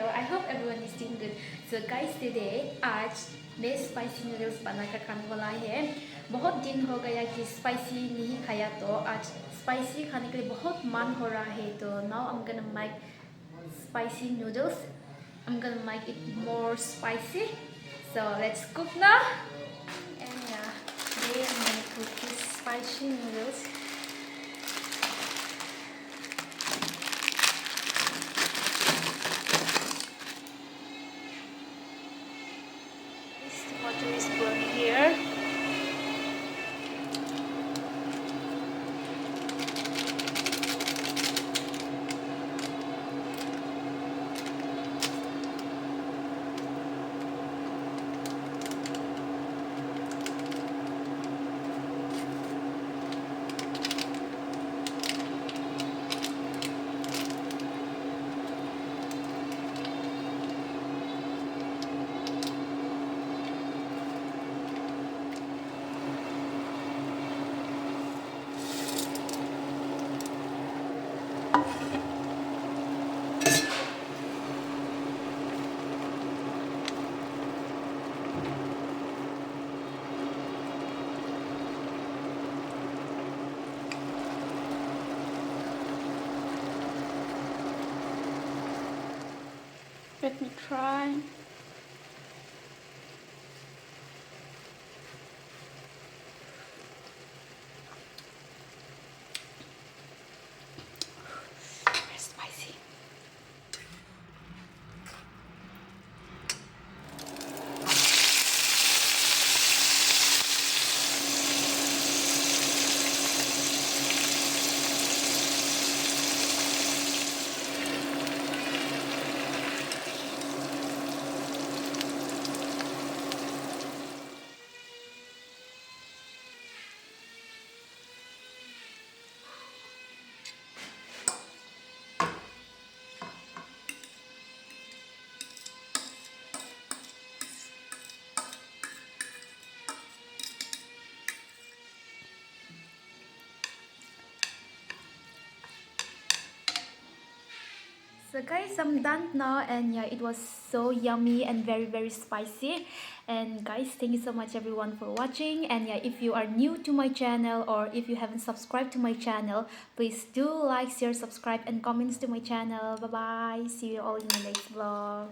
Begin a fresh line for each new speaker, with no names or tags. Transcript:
I hope everyone is doing good. So guys, today आज मैं spicy noodles बनाकर खाने वाला है। बहुत दिन हो गया कि स्पाइसी नहीं खाया, तो आज स्पाइसी खाने के लिए बहुत मन हो रहा है। तो now I'm gonna make spicy noodles. I'm gonna make it more spicy. So let's cook now. And today I'm gonna cook this spicy noodles. The water is boiling here. Let me try. Very spicy. So guys, I'm done now, and yeah, it was so yummy and very spicy. And guys, thank you so much everyone for watching. And yeah, if you are new to my channel or if you haven't subscribed to my channel, please do like, share, subscribe and comments to my channel. Bye bye, see you all in the next vlog.